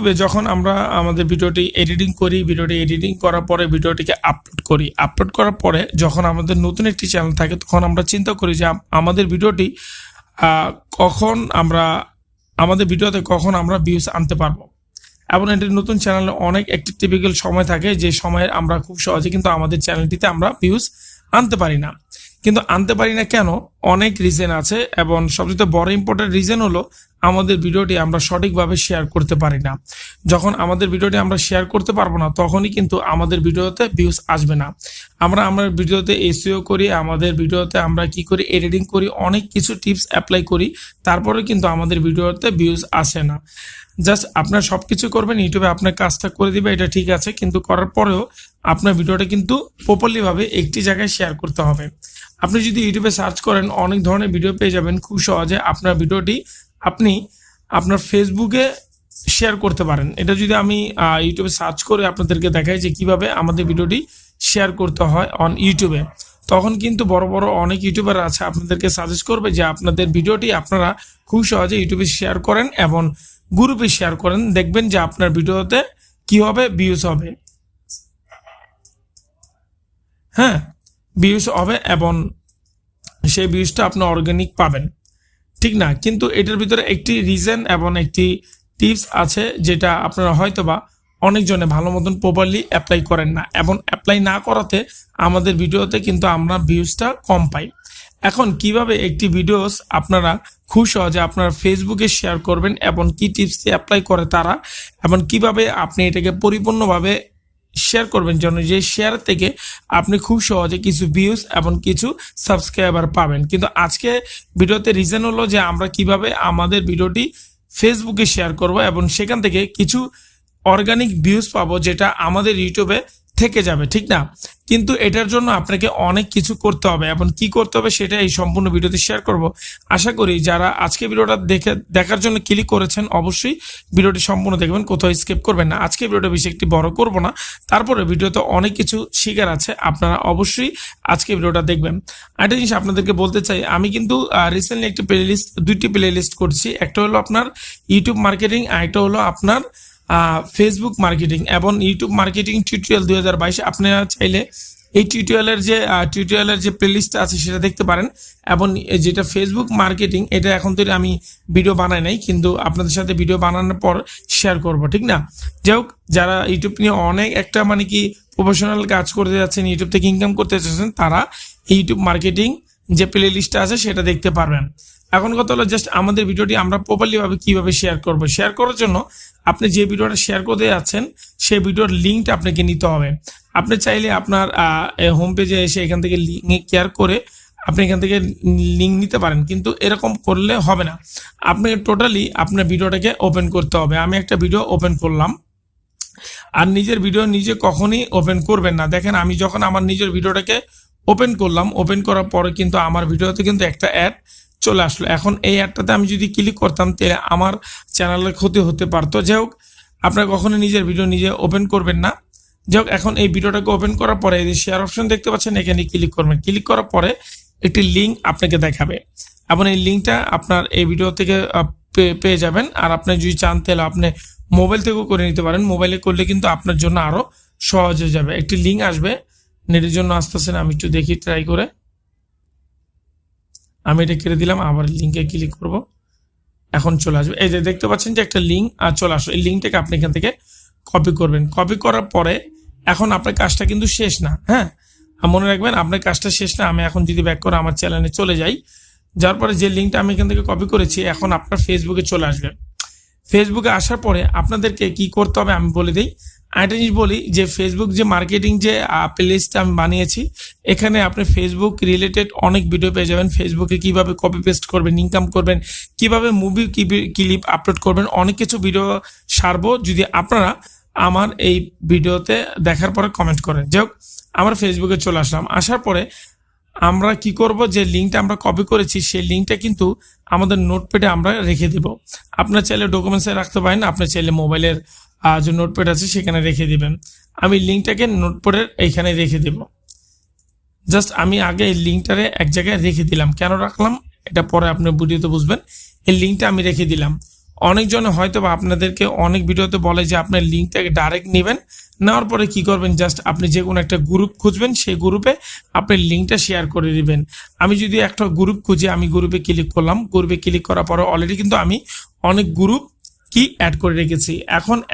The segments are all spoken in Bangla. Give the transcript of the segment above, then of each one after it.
ইউটিউবে যখন আমরা আমাদের ভিডিওটি এডিটিং করি, ভিডিওটি এডিটিং করার পরে ভিডিওটিকে আপলোড করার পরে যখন আমাদের নতুন একটি চ্যানেল থাকে তখন আমরা চিন্তা করি যে আমাদের ভিডিওটি আমাদের ভিডিওতে কখন আমরা ভিউজ আনতে পারবো। এবং এটি নতুন চ্যানেলে অনেক একটি টিপিক্যাল সময় থাকে যে সময়ে আমরা খুব সহজে কিন্তু আমাদের চ্যানেলটিতে আমরা ভিউজ আনতে পারি না। কিন্তু আনতে পারি না কেন? অনেক রিজন আছে এবং সবচেয়ে বড় ইম্পর্টেন্ট রিজন হলো আমাদের ভিডিওটি আমরা সঠিকভাবে শেয়ার করতে পারি না। যখন আমাদের ভিডিওটি আমরা শেয়ার করতে পারবো না তখনই কিন্তু আমাদের ভিডিওতে ভিউজ আসবে না। আমরা ভিডিওতে এসইও করি, আমাদের ভিডিওতে আমরা কি করি, এডিটিং করি, অনেক কিছু টিপস অ্যাপ্লাই করি, তারপরে কিন্তু আমাদের ভিডিওতে ভিউজ আসে না। জাস্ট আপনার সব কিছু করবেন, ইউটিউবে আপনার কাজটা করে দিবে, এটা ঠিক আছে, কিন্তু করার পরেও আপনার ভিডিওটা কিন্তু প্রপারলিভাবে একটি জায়গায় শেয়ার করতে হবে। আপনি যদি ইউটিউবে সার্চ করেন অনেক ধরনের ভিডিও পেয়ে যাবেন, খুব সহজে আপনার ভিডিওটি আপনি আপনার ফেসবুকে শেয়ার করতে পারেন। এটা যদি আমি ইউটিউবে সার্চ করে আপনাদেরকে দেখাই যে কিভাবে আমাদের ভিডিওটি শেয়ার করতে হয় অন ইউটিউবে, তখন কিন্তু বড় বড় অনেক ইউটিউবার আছে আপনাদেরকে সাজেস্ট করবে যে আপনাদের ভিডিওটি আপনারা খুব সহজে ইউটিউবে শেয়ার করেন এবং গ্রুপে শেয়ার করেন, দেখবেন যে আপনার ভিডিওতে কি হবে, ভিউজ হবে। হ্যাঁ, ভিউজ হবে এবং সেই ভিউজটা আপনি অর্গানিক পাবেন, ঠিক না? কিন্তু এটার ভিতরে একটি রিজন এবং একটি টিপস আছে যেটা আপনারা হয়তোবা অনেকজনে ভালো মতন প্রপারলি অ্যাপ্লাই করেন না, এবং অ্যাপ্লাই না করাতে আমাদের ভিডিওতে কিন্তু আমরা ভিউজটা কম পাই। এখন কিভাবে একটি ভিডিওস আপনারা খুব সহজে আপনারা ফেসবুকে শেয়ার করবেন এবং কি টিপস অ্যাপ্লাই করে তারা, এবং কিভাবে আপনি এটাকে পরিপূর্ণভাবে শেয়ার করবেন যেন যে শেয়ার থেকে আপনি খুব সহজে কিছু ভিউজ এবং কিছু সাবস্ক্রাইবার পাবেন। কিন্তু আজকে ভিডিওতে রিজন হলো যে আমরা কিভাবে আমাদের ভিডিওটি ফেসবুকে শেয়ার করব এবং সেখান থেকে কিছু অর্গানিক ভিউজ পাবো যেটা আমাদের ইউটিউবে থেকে যাবে, ঠিক না? কিন্তু এটার জন্য আপনাকে অনেক কিছু করতে হবে এবং কি করতে হবে সেটা এই সম্পূর্ণ ভিডিওতে শেয়ার করব। আশা করি যারা আজকে ভিডিওটা দেখার জন্য ক্লিক করেছেন অবশ্যই ভিডিওটি সম্পূর্ণ দেখবেন, কোথাও স্কিপ করবেন না। আজকে ভিডিওটা বেশি একটি বড় করব না, তারপরে ভিডিওতে অনেক কিছু শেখার আছে, আপনারা অবশ্যই আজকে ভিডিওটা দেখবেন। একটা জিনিস আপনাদেরকে বলতে চাই, আমি কিন্তু রিসেন্টলি একটি দুইটি প্লে লিস্ট করছি। একটা হলো আপনার ইউটিউব মার্কেটিং, আর একটা হলো আপনার ফেসবুক মার্কেটিং এবং ইউটিউব মার্কেটিং টিউটোরিয়াল 2022। আপনারা চাইলে এই টিউটোরিয়ালের যে প্লেলিস্টটা আছে সেটা দেখতে পারেন। এবং যেটা ফেসবুক মার্কেটিং, এটা এখন তো আমি ভিডিও বানাই নাই, কিন্তু আপনাদের সাথে ভিডিও বানানোর পর শেয়ার করব, ঠিক না? যাই হোক, যারা ইউটিউব নিয়ে অনেক একটা প্রফেশনাল কাজ করতে যাচ্ছেন, ইউটিউব থেকে ইনকাম করতে চাচ্ছেন, তারা ইউটিউব মার্কেটিং যে প্লে লিস্টটা আছে সেটা দেখতে পারবেন। এখন কথা হলো জাস্ট আমাদের ভিডিওটি আমরা প্রপারলিভাবে কিভাবে শেয়ার করব। শেয়ার করার জন্য আপনি যে ভিডিওটা শেয়ার করতে যাচ্ছেন সেই ভিডিওর লিঙ্কটা আপনাকে নিতে হবে। আপনি চাইলে আপনার হোম পেজে এসে এখান থেকে লিঙ্ক কেয়ার করে আপনি এখান থেকে লিঙ্ক নিতে পারেন, কিন্তু এরকম করলে হবে না। আপনাকে টোটালি আপনার ভিডিওটাকে ওপেন করতে হবে। আমি একটা ভিডিও ওপেন করলাম, আর নিজের ভিডিও নিজে কখনই ওপেন করবেন না। দেখেন, আমি যখন আমার নিজের ভিডিওটাকে ওপেন করলাম, ওপেন করার পরে কিন্তু আমার ভিডিওতে কিন্তু একটা অ্যাড চলে আসলো। এখন এই অ্যাডটাতে আমি যদি ক্লিক করতাম তাহলে আমার চ্যানেলের ক্ষতি হতে পারতো। যাই হোক, আপনারা কখনো নিজের ভিডিও নিজে ওপেন করবেন না। যাই হোক, এখন এই ভিডিওটাকে ওপেন করার পরে এই যে শেয়ার অপশন দেখতে পাচ্ছেন, এখানে ক্লিক করবেন। ক্লিক করার পরে একটি লিঙ্ক আপনাকে দেখাবে এবং এই লিঙ্কটা আপনার এই ভিডিও থেকে পেয়ে যাবেন। আর আপনি যদি চান তাহলে আপনি মোবাইল থেকেও করে নিতে পারেন। মোবাইলে করলে কিন্তু আপনার জন্য আরও সহজ হয়ে যাবে। একটি লিঙ্ক আসবে, নেটের জন্য আসতেছে না, আমি একটু দেখি ট্রাই করে। আমি এটা কেটে দিলাম, আবার লিঙ্কে ক্লিক করব, এখন চলে আসবে। এই যে দেখতে পাচ্ছেন যে একটা লিঙ্ক চলে আসলো। এই লিঙ্কটাকে আপনি এখান থেকে কপি করবেন। কপি করার পরে এখন আপনার কাজটা কিন্তু শেষ না। হ্যাঁ, মনে রাখবেন আপনার কাজটা শেষ না। আমি এখন যদি ব্যাক করে আমার চ্যানেলে চলে যাই, যার পরে যে লিঙ্কটা আমি এখান থেকে কপি করেছি এখন আপনার ফেসবুকে চলে আসবে। ফেসবুকে আসার পরে আপনাদেরকে কি করতে হবে আমি বলে দিই। একটা জিনিস বলি যে ফেসবুক যে মার্কেটিং যে প্লেলিস্টটা আমি বানিয়েছি, এখানে আপনি ফেসবুক রিলেটেড অনেক ভিডিও পেয়ে যাবেন। ফেসবুকে কিভাবে কপি পেস্ট করবেন, ইনকাম করবেন, কিভাবে মুভি ক্লিপ আপলোড করবেন, অনেক কিছু ভিডিও সারবো যদি আপনারা আমার এই ভিডিওতে দেখার পরে কমেন্ট করেন। যাই হোক, আমরা ফেসবুকে চলে আসলাম। আসার পরে আমরা কি করব, যে লিঙ্কটা আমরা কপি করেছি সেই লিঙ্কটা কিন্তু আমাদের নোটপ্যাডে আমরা রেখে দেব। আপনার চাইলে ডকুমেন্টসে রাখতে পারেন, আপনার চাইলে মোবাইলের যে নোটপ্যাড আছে সেখানে রেখে দিবেন। আমি লিঙ্কটাকে নোটপ্যাডের এইখানে রেখে দেব। জাস্ট আমি আগে এই লিঙ্কটারে এক জায়গায় রেখে দিলাম। কেন রাখলাম এটা পরে আপনি ভিডিওতে বুঝবেন। এই লিঙ্কটা আমি রেখে দিলাম। অনেকজনে হয়তো বা আপনাদেরকে অনেক ভিডিওতে বলে যে আপনার লিঙ্কটাকে ডাইরেক্ট নেবেন, নেওয়ার পরে কি করবেন, জাস্ট আপনি যে কোনো একটা গ্রুপ খুঁজবেন, সেই গ্রুপে আপনি লিঙ্কটা শেয়ার করে দিবেন। আমি যদি একটা গ্রুপ খুঁজি, আমি গ্রুপে ক্লিক করলাম, গ্রুপে ক্লিক করার পরে অলরেডি কিন্তু আমি অনেক গ্রুপ কি অ্যাড করে রেখেছি।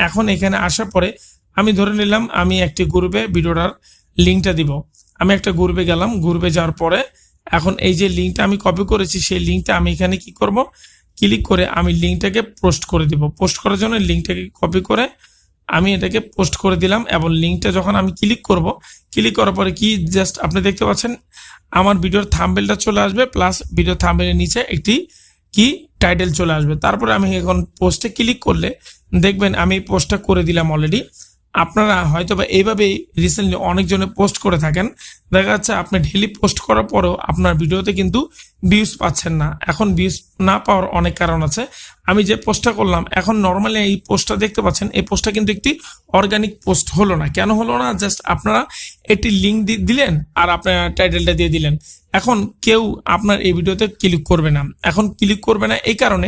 এখন এখানে আসার পরে আমি ধরে নিলাম আমি একটি গ্রুপে ভিডিওটার লিঙ্কটা দিব। আমি একটা গ্রুপে গেলাম, গ্রুপে যাওয়ার পরে এখন এই যে লিঙ্কটা আমি কপি করেছি, সেই লিঙ্কটা আমি এখানে কি করব, ক্লিক করে আমি লিঙ্কটাকে পোস্ট করে দিব। পোস্ট করার জন্য লিঙ্কটাকে কপি করে আমি এটাকে পোস্ট করে দিলাম, এবং লিঙ্কটা যখন আমি ক্লিক করব, ক্লিক করার পরে কি জাস্ট আপনি দেখতে পাচ্ছেন আমার ভিডিওর থাম্বনেলটা চলে আসবে, প্লাস ভিডিও থাম্বনেলের নিচে একটি কি টাইটেল চলে আসবে। তারপরে আমি এখন পোস্টে ক্লিক করলে দেখবেন আমি পোস্টটা করে দিলাম অলরেডি। আপনারা হয়তো বা এইভাবেই রিসেন্টলি অনেকজনে পোস্ট করে থাকেন, দেখা যাচ্ছে আপনি ডেইলি পোস্ট করার পরেও আপনার ভিডিওতে কিন্তু ভিউজ পাচ্ছেন না। এখন ভিউজ না পাওয়ার অনেক কারণ আছে। আমি যে পোস্টটা করলাম, এখন নর্মালি এই পোস্টটা দেখতে পাচ্ছেন, এই পোস্টটা কিন্তু একটি অর্গানিক পোস্ট হলো না। কেন হলো না? জাস্ট আপনারা একটি লিঙ্ক দিলেন আর আপনার টাইটেলটা দিয়ে দিলেন, এখন কেউ আপনার এই ভিডিওতে ক্লিক করবে না। এখন ক্লিক করবে না এই কারণে,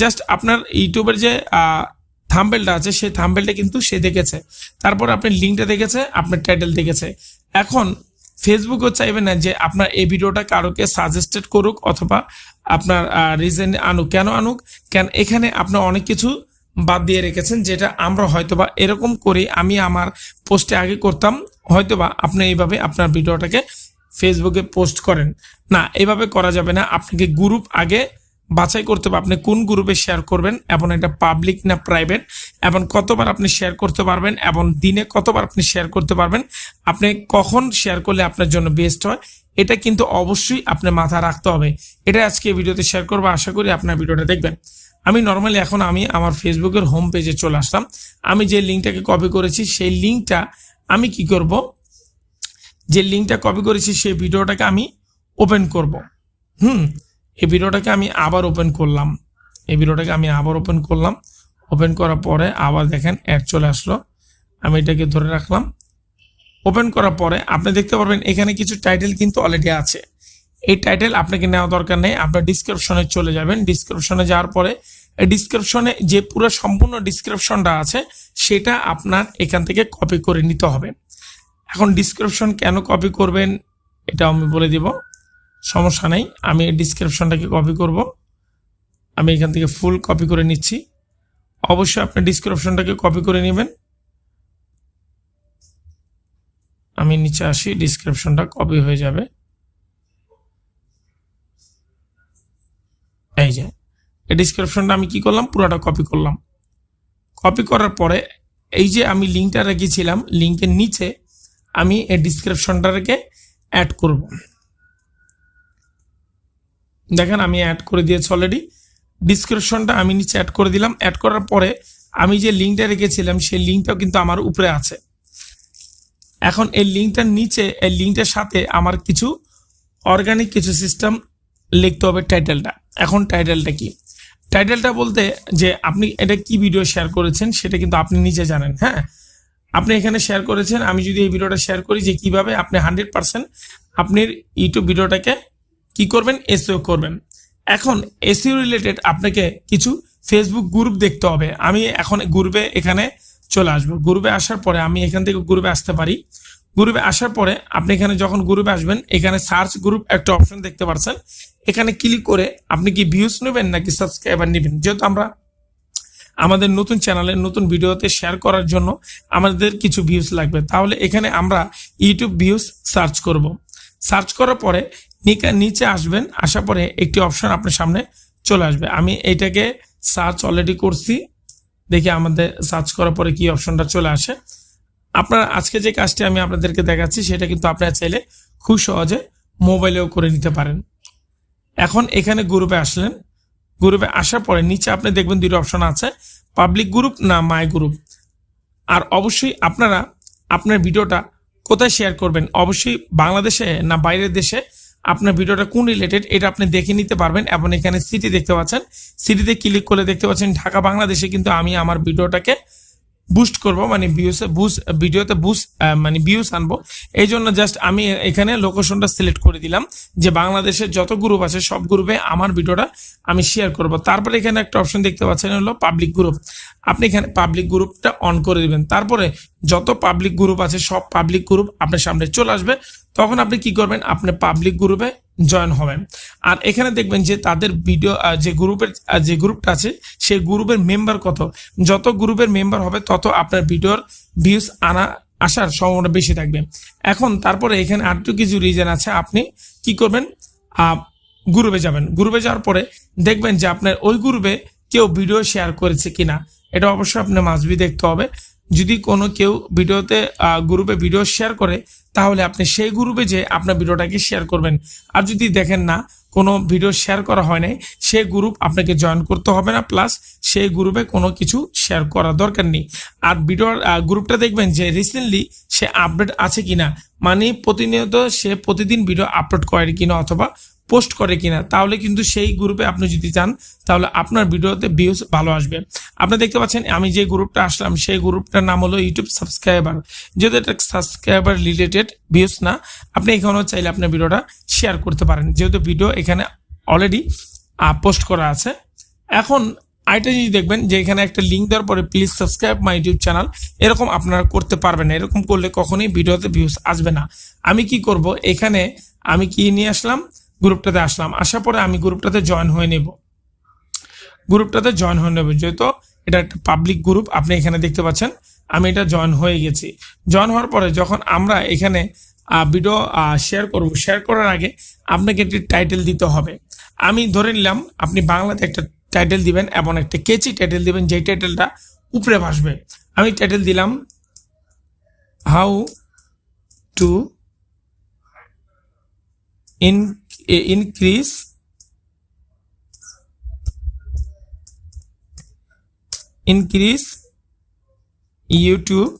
জাস্ট আপনার ইউটিউবের যে থাম্বনেলটা আছে, সেই থাম্বনেলটা কিন্তু সে দেখেছে, তারপর আপনি লিঙ্কটা দেখেছে, আপনার টাইটেল দেখেছে। এখন ফেসবুকও চাইবে না যে আপনার এই ভিডিওটা কারোকে সাজেস্টেড করুক অথবা আপনার রিজেন আনুক। কেন আনুক? কেন এখানে আপনার অনেক কিছু বাদ দিয়ে রেখেছেন, যেটা আমরা হয়তোবা এরকম করে আমি আমার পোস্টে আগে করতাম, হয়তোবা আপনি এইভাবে আপনার ভিডিওটাকে ফেসবুকে পোস্ট করেন না। এইভাবে করা যাবে না। আপনাকে গ্রুপ আগে বাছাই করতে হবে, আপনি কোন গ্রুপে শেয়ার করবেন, এবং এটা পাবলিক না প্রাইভেট, এবং কতবার আপনি শেয়ার করতে পারবেন, এবং দিনে কতবার আপনি শেয়ার করতে পারবেন, আপনি কখন শেয়ার করলে আপনার জন্য বেস্ট হয়, এটা কিন্তু অবশ্যই আপনি মাথায় রাখতে হবে। এটা আজকে ভিডিওতে শেয়ার করবো, আশা করি আপনার ভিডিওটা দেখবেন। আমি নর্মালি এখন আমি আমার ফেসবুকের হোম পেজে চলে আসলাম। আমি যে লিঙ্কটাকে কপি করেছি, সেই লিঙ্কটা আমি কি করব, যে লিঙ্কটা কপি করেছি সেই ভিডিওটাকে আমি ওপেন করব। এই ভিডিওটাকে আমি আবার ওপেন করলাম, ওপেন করার পরে আবার দেখেন অ্যাড চলে আসলো। আমি এটাকে ধরে রাখলাম। ওপেন করার পরে আপনি দেখতে পারবেন এখানে কিছু টাইটেল কিন্তু অলরেডি আছে। এই টাইটেল আপনাকে নেওয়া দরকার নেই, আপনার ডিসক্রিপশনে চলে যাবেন। ডিসক্রিপশনে যাওয়ার পরে ডিসক্রিপশনে যে পুরো সম্পূর্ণ ডিসক্রিপশনটা আছে, সেটা আপনার এখান থেকে কপি করে নিতে হবে। এখন ডিসক্রিপশন কেন কপি করবেন এটা আমি বলে দিব, সমস্যা নেই। আমি ডিসক্রিপশনটাকে কপি করব, আমি এখান থেকে ফুল কপি করে নিচ্ছি। অবশ্যই আপনি ডিসক্রিপশনটাকে কপি করে নেবেন। আমি নিচে আসি, ডিসক্রিপশনটা কপি হয়ে যাবে। এই যে এই ডিসক্রিপশনটা আমি কি করলাম, পুরোটা কপি করলাম। কপি করার পরে এই যে আমি লিঙ্কটা রেখেছিলাম, লিঙ্কের নিচে আমি এই ডিসক্রিপশনটাকে অ্যাড করব। দেখেন আমি অ্যাড করে দিয়েছি অলরেডি। ডিসক্রিপশনটা আমি নিচে অ্যাড করে দিলাম। অ্যাড করার পরে আমি যে লিঙ্কটা রেখেছিলাম, সেই লিঙ্কটাও কিন্তু আমার উপরে আছে। এখন এই লিঙ্কটার নিচে, এই লিঙ্কটার সাথে আমার কিছু অর্গানিক কিছু সিস্টেম লিখতে হবে টাইটেলটা। এখন টাইটেলটা কি? টাইটেলটা বলতে যে আপনি এটা কি ভিডিও শেয়ার করেছেন সেটা কিন্তু আপনি নিজে জানেন। হ্যাঁ, আপনি এখানে শেয়ার করেছেন। আমি যদি এই ভিডিওটা শেয়ার করি যে কিভাবে আপনি 100% আপনার ইউটিউব ভিডিওটাকে কি করবেন, এসইও করবেন। এখন এসইও রিলেটেড আপনাকে কিছু ফেসবুক গ্রুপ দেখতে হবে। আমি এখন গ্রুপে এখানে চলে আসবো। গ্রুপে আসার পরে আমি এখান থেকে গ্রুপে আসতে পারি। গ্রুপে আসার পরে আপনি এখানে যখন গ্রুপে আসবেন, এখানে সার্চ গ্রুপ একটা অপশন দেখতে পাচ্ছেন। এখানে ক্লিক করে আপনি কি ভিউজ নেবেন নাকি সাবস্ক্রাইবার নেবেন। যেহেতু আমরা আমাদের নতুন চ্যানেলে নতুন ভিডিওতে শেয়ার করার জন্য আমাদের কিছু ভিউজ লাগবে, তাহলে এখানে আমরা ইউটিউব ভিউজ সার্চ করব। সার্চ করার পরে নিচে আসবেন, আসার পরে একটি অপশন আপনার সামনে চলে আসবে। আমি এইটাকে সার্চ অলরেডি করছি, দেখি আমাদের সার্চ করার পরে কি অপশনটা চলে আসে। আপনারা আজকে যে কাজটি আমি আপনাদেরকে দেখাচ্ছি, সেটা কিন্তু আপনারা চাইলে খুব সহজে মোবাইলেও করে নিতে পারেন। এখন এখানে গ্রুপে আসলেন। গ্রুপে আসার পরে নিচে আপনি দেখবেন দুটো অপশন আছে, পাবলিক গ্রুপ না মাই গ্রুপ। আর অবশ্যই আপনারা আপনার ভিডিওটা কোথায় শেয়ার করবেন, অবশ্যই বাংলাদেশে না বাইরের দেশে, আপনার ভিডিওটা কোন রিলেটেড এটা আপনি দেখে নিতে পারবেন। এবং এখানে সিটি দেখতে পাচ্ছেন, সিটিতে ক্লিক করলে দেখতে পাচ্ছেন ঢাকা বাংলাদেশে কিন্তু আমি আমার ভিডিওটাকে বুস্ট করব, মানে ভিডিওতে বুস্ট মানে ভিউজ আনবো। এই জন্য জাস্ট আমি এখানে লোকেশনটা সিলেক্ট করে দিলাম যে বাংলাদেশের যত গ্রুপ আছে সব গ্রুপে আমার ভিডিওটা আমি শেয়ার করব। তারপরে এখানে একটা অপশন দেখতে পাচ্ছেন হলো পাবলিক গ্রুপ। আপনি এখানে পাবলিক গ্রুপটা অন করে দিবেন। তারপরে যত পাবলিক গ্রুপ আছে সব পাবলিক গ্রুপ আপনার সামনে চলে আসবে। তখন আপনি কি করবেন, আপনি পাবলিক গ্রুপে জয়েন হবেন। আর এখানে দেখবেন যে তাদের ভিডিও যে গ্রুপটা আছে সেই গ্রুপের মেম্বার কত, যত গ্রুপের মেম্বার হবে তত আপনার ভিডিওর ভিউজ আসার সম্ভাবনা বেশি থাকবে। এখন তারপরে এখানে আরেকটু কিছু রিজন আছে, আপনি কি করবেন, গ্রুপে যাবেন। গ্রুপে যাওয়ার পরে দেখবেন যে আপনার ওই গ্রুপে কেউ ভিডিও শেয়ার করেছে কিনা, এটা অবশ্যই আপনার মাসবি দেখতে হবে। যদি কোনো কেউ গ্রুপে ভিডিও শেয়ার করে তাহলে আপনি সেই গ্রুপে যে আপনার ভিডিওটাকে শেয়ার করবেন। আর যদি দেখেন না কোনো ভিডিও শেয়ার করা হয় নাই, সেই গ্রুপ আপনাকে জয়েন করতে হবে না, প্লাস সেই গ্রুপে কোনো কিছু শেয়ার করার দরকার নেই। আর ভিডিওর গ্রুপটা দেখবেন যে রিসেন্টলি সে আপডেট আছে কিনা, মানে প্রতিনিয়ত সে প্রতিদিন ভিডিও আপলোড করে কিনা অথবা পোস্ট করে কিনা, তাহলে কিন্তু সেই গ্রুপে আপনি যদি যান তাহলে আপনার ভিডিওতে ভিউজ ভালো আসবে। আপনি দেখতে পাচ্ছেন আমি যে গ্রুপটা আসলাম সেই গ্রুপটার নাম হলো ইউটিউব সাবস্ক্রাইবার। যেহেতু এটা সাবস্ক্রাইবার রিলেটেড ভিউজ না, আপনি এখানেও চাইলে আপনার ভিডিওটা শেয়ার করতে পারেন, যেহেতু ভিডিও এখানে অলরেডি পোস্ট করা আছে। এখন আইটা যদি দেখবেন যে এখানে একটা লিঙ্ক দেওয়ার পরে please subscribe my YouTube channel, এরকম আপনারা করতে পারবেন না। এরকম করলে কখনোই ভিডিওতে ভিউজ আসবে না। আমি কি করব, এখানে আমি কি নিয়ে আসলাম, গ্রুপটাতে আসলাম, আসার পরে আমি গ্রুপটাতে জয়েন হয়ে নেব। যেহেতু এটা একটা পাবলিক গ্রুপ, আপনি এখানে দেখতে পাচ্ছেন আমি এটা জয়েন হয়ে গেছি। জয়েন হওয়ার পরে যখন আমরা এখানে ভিডিও শেয়ার করব, শেয়ার করার আগে আপনাকে একটি টাইটেল দিতে হবে। আমি ধরে নিলাম আপনি বাংলাতে একটা টাইটেল দিবেন এবং একটা কেচি টাইটেল দিবেন, যেই টাইটেলটা উপরে ভাসবে। আমি টাইটেল দিলাম how to increase YouTube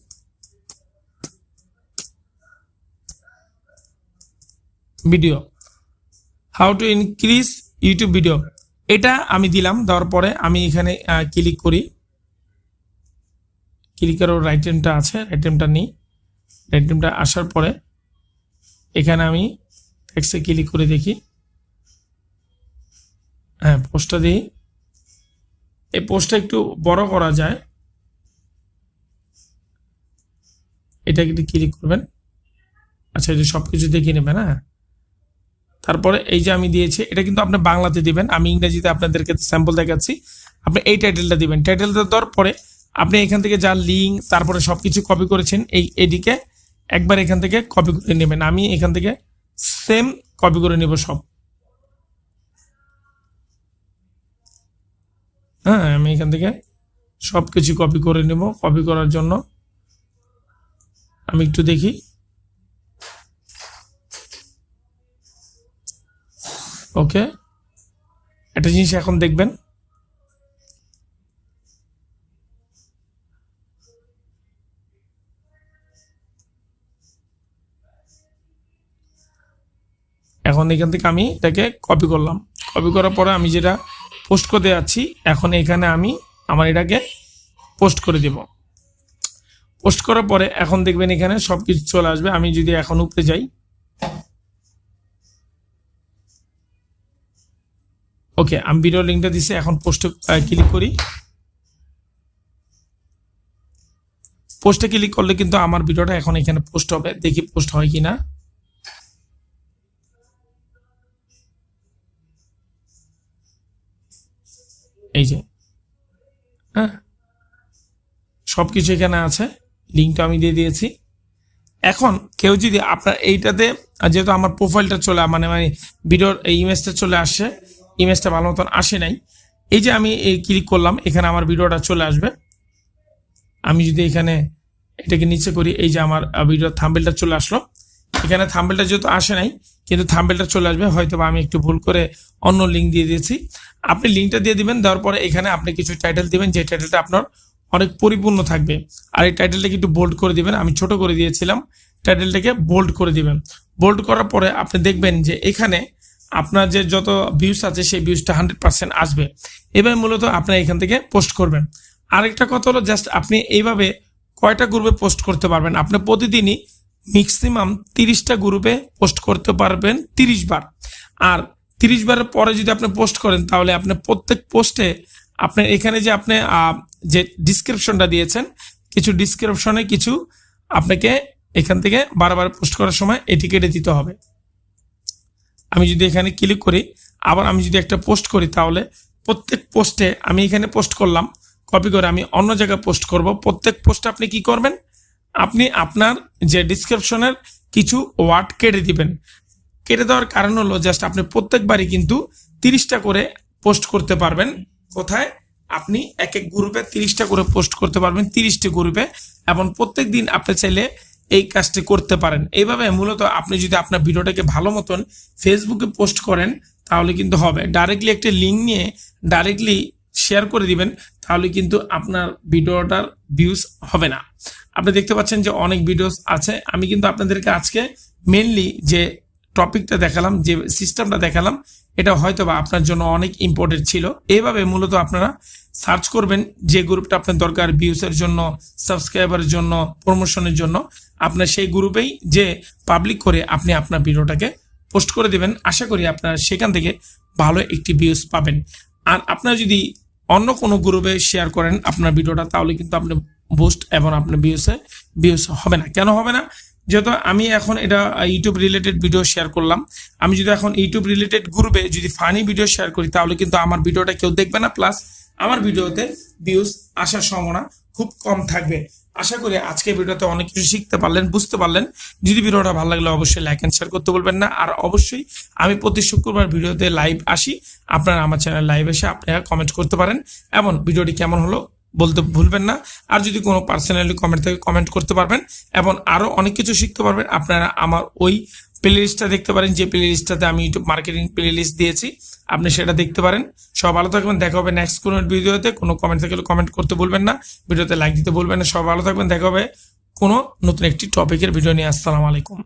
video, how to increase YouTube video, এটা আমি দিলাম। দেওয়ার পরে আমি এখানে ক্লিক করি, ক্লিকের রাইট টাইমটা আছে, রাইট টাইমটা নিই। রাইট টাইমটা আসার পরে এখানে আমি টেক্সটে ক্লিক করে দেখি, হ্যাঁ পোস্টটা দিই। এই পোস্টটা একটু বড় করা যায়, এটা একটু ক্লিক করবেন। আচ্ছা, এটা সবকিছু দেখে নেবেন। হ্যাঁ, তারপরে এই যে আমি দিয়েছি এটা কিন্তু আপনি বাংলাতে দিবেন, আমি ইংরেজিতে আপনাদেরকে স্যাম্পল দেখাচ্ছি। আপনি এই টাইটেলটা দিবেন। টাইটেলটা দেওয়ার পরে আপনি এখান থেকে যা লিঙ্ক তারপরে সবকিছু কপি করেছেন এদিকে একবার এখান থেকে কপি করে নেবেন। আমি এখান থেকে সেম কপি করে নেব সব। হ্যাঁ, আমি এখান থেকে সবকিছু কপি করে নেব। কপি করার জন্য আমি একটু দেখি, ওকে। একটা জিনিস এখন দেখবেন, এখন এখান থেকে আমি এটাকে কপি করলাম। কপি করার পরে আমি যেটা পোস্ট করতে যাচ্ছি, এখন এখানে আমি আমার এটাকে পোস্ট করে দেব। পোস্ট করার পরে এখন দেখবেন এখানে সবকিছু চলে আসবে। আমি যদি এখন উপরে যাই, ওকে, আমি ভিডিও লিঙ্কটা দিছি, এখন পোস্টে ক্লিক করি। পোস্টে ক্লিক করলে কিন্তু আমার ভিডিওটা এখন এখানে পোস্ট হবে। দেখি পোস্ট হয় কিনা। এই যে, হ্যাঁ, সবকিছু এখানে আছে, লিঙ্কটা আমি দিয়ে দিয়েছি। এখন কেউ যদি আপনার এইটাতে, যেহেতু আমার প্রোফাইলটা চলে মানে ভিডিওর এই ইমেজটা চলে আসছে, ইমেজটা ভালো মতন আসে নাই, এই যে আমি এই ক্লিক করলাম, এখানে আমার ভিডিওটা চলে আসবে। আমি যদি এখানে এটাকে নিচে করি, এই যে আমার ভিডিওর থাম্বনেলটা চলে আসলো। এখানে থাম্বনেলটা যেহেতু আসে নাই, কিন্তু থাম্বনেলটা চলে আসবে। হয়তো আমি একটু ভুল করে অন্য লিঙ্ক দিয়ে দিয়েছি। আপনি লিঙ্কটা দিয়ে দিবেন, দেওয়ার পরে এখানে আপনি কিছু টাইটেল দিবেন, যে টাইটেলটা আপনার অনেক পরিপূর্ণ থাকবে। আর এই টাইটেলটাকে একটু বোল্ড করে দিবেন, আমি ছোট করে দিয়েছিলাম, টাইটেলটাকে বোল্ড করে দিবেন। বোল্ড করার পরে আপনি দেখবেন যে এখানে আপনার যে যত ভিউজ আছে সেই ভিউজটা 100% আসবে। এবার মূলত আপনি এখান থেকে পোস্ট করবেন। আরেকটা কথা হলো, জাস্ট আপনি এইভাবে কয়টা গ্রুপে পোস্ট করতে পারবেন? আপনি প্রতিদিনই ম্যাক্সিমাম 30টা গ্রুপে পোস্ট করতে পারবেন 30 বার। আর 30 বারের পরে যদি আপনি পোস্ট করেন তাহলে আপনি প্রত্যেক পোস্টে আপনার এখানে যে আপনি যে ডিসক্রিপশনটা দিয়েছেন, কিছু ডিসক্রিপশনে কিছু আপনাকে এখান থেকে বারবার পোস্ট করার সময় এটি কেটে দিতে হবে। আমি যদি এখানে ক্লিক করি, আবার আমি যদি একটা পোস্ট করি, তাহলে প্রত্যেক পোস্টে আমি এখানে পোস্ট করলাম, কপি করে আমি অন্য জায়গায় পোস্ট করব। প্রত্যেক পোস্টে আপনি কি করবেন? আপনি আপনার যে ডিসক্রিপশনের কিছু ওয়ার্ড কেটে দিবেন। কেটে দেওয়ার কারণ হলো জাস্ট আপনি প্রত্যেকবারই কিন্তু 30টা করে পোস্ট করতে পারবেন। কোথায়? আপনি এক এক গ্রুপে 30টা করে পোস্ট করতে পারবেন, 30টি গ্রুপে, এবং প্রত্যেক দিন আপনি চাইলে এই কাজটি করতে পারেন। এইভাবে মূলত আপনি যদি আপনার ভিডিওটাকে ভালো মতন ফেসবুকে পোস্ট করেন তাহলে কিন্তু হবে। ডাইরেক্টলি একটা লিঙ্ক নিয়ে ডাইরেক্টলি শেয়ার করে দিবেন, তাহলে কিন্তু আপনার ভিডিওটার ভিউজ হবে না। আপনি দেখতে পাচ্ছেন যে অনেক ভিডিওস আছে। আমি কিন্তু আপনাদেরকে আজকে মেনলি যে টপিকটা দেখালাম, যে সিস্টেমটা দেখালাম, এটা হয়তো বা আপনার জন্য অনেক ইম্পর্টেন্ট ছিল। এইভাবে মূলত আপনারা সার্চ করবেন যে গ্রুপটা আপনার দরকার ভিউসের জন্য, সাবস্ক্রাইবারের জন্য, প্রমোশনের জন্য, আপনার সেই গ্রুপেই যে পাবলিক করে আপনি আপনার ভিডিওটাকে পোস্ট করে দেবেন। আশা করি আপনারা সেখান থেকে ভালো একটি ভিউস পাবেন। আর আপনারা যদি অন্য কোনো গ্রুপে শেয়ার করেন আপনার ভিডিওটা, তাহলে কিন্তু আপনি বুস্ট এবং আপনার ভিউস হবে না। কেন হবে না? যেহেতু আমি এখন এটা ইউটিউব রিলেটেড ভিডিও শেয়ার করলাম, আমি যদি এখন ইউটিউব রিলেটেড গ্রুপে যদি ফানি ভিডিও শেয়ার করি, তাহলে কিন্তু আমার ভিডিওটা কেউ দেখবে না, প্লাস আমার ভিডিওতে ভিউজ আসার সম্ভাবনা খুব কম থাকবে। আশা করি আজকে ভিডিওতে অনেক কিছু শিখতে পারলেন, বুঝতে পারলেন। যদি ভিডিওটা ভালো লাগলে অবশ্যই লাইক এন্ড শেয়ার করতে বলবেন না। আর অবশ্যই আমি প্রতি শুক্রবার ভিডিওতে লাইভ আসি, আপনারা আমার চ্যানেল লাইভ এসে আপনারা কমেন্ট করতে পারেন এবং ভিডিওটি কেমন হলো বলতে ভুলবেন না। আর যদি কোনো পার্সোনালি কমেন্ট থাকে কমেন্ট করতে পারবেন এবং আরও অনেক কিছু শিখতে পারবেন। আপনারা আমার ওই প্লে লিস্টটা দেখতে পারেন, যে প্লে লিস্টটাতে আমি ইউটিউব মার্কেটিং প্লে লিস্ট দিয়েছি, আপনি সেটা দেখতে পারেন। সব ভালো থাকবেন, দেখা হবে নেক্সট কোনো ভিডিওতে। কোনো কমেন্ট থাকলে কমেন্ট করতে ভুলবেন না, ভিডিওতে লাইক দিতে ভুলবেন না। সব ভালো থাকবেন, দেখা হবে কোনো নতুন একটি টপিকের ভিডিও নিয়ে। আসসালামু আলাইকুম।